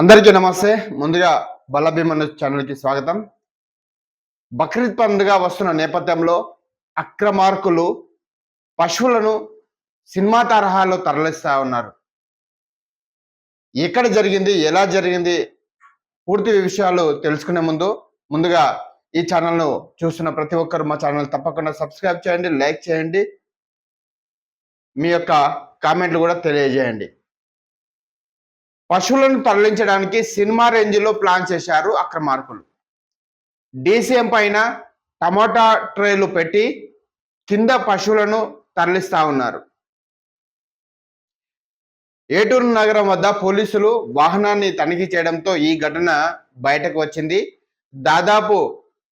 అందరికీ నమస్తే. ముందుగా బల్లభీమన్ ఛానల్కి స్వాగతం. బక్రీద్ పండుగ వస్తున్న నేపథ్యంలో అక్రమార్కులు పశువులను సినిమా తరహాలో తరలిస్తా ఉన్నారు. ఎక్కడ జరిగింది, ఎలా జరిగింది, పూర్తి విషయాలు తెలుసుకునే ముందుగా ఈ ఛానల్ను చూస్తున్న ప్రతి ఒక్కరు మా ఛానల్ తప్పకుండా సబ్స్క్రైబ్ చేయండి, లైక్ చేయండి, మీ యొక్క కామెంట్లు కూడా తెలియజేయండి. పశువులను తరలించడానికి సినిమా రేంజ్లో ప్లాన్ చేశారు అక్రమార్కులు. డీసీఎం పైన టమోటా ట్రేలు పెట్టి కింద పశువులను తరలిస్తా ఉన్నారు. ఏటూరు నగరం వద్ద పోలీసులు వాహనాన్ని తనిఖీ చేయడంతో ఈ ఘటన బయటకు వచ్చింది. దాదాపు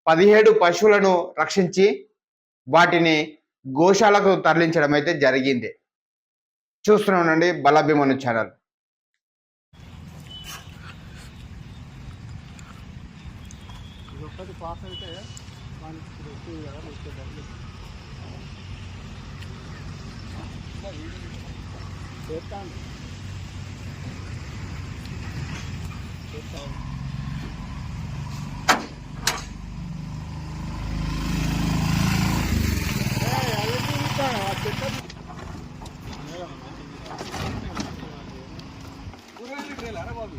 17 పశువులను రక్షించి వాటిని గోశాలకు తరలించడం అయితే జరిగింది. చూస్తున్నానండి బల్లభీమన్ ఛానల్. ఒకటి పాస్ అయితే మనకి వస్తుంది కదా చేస్తాను బాబు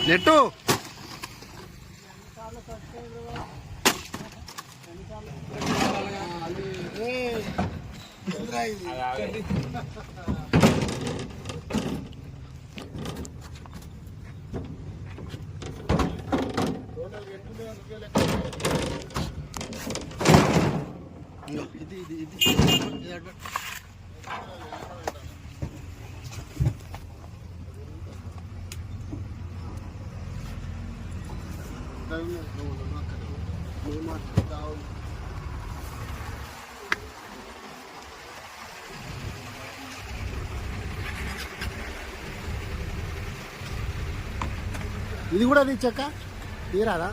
నెట్టు ఇది కూడా తెచ్చాక తీరాదా?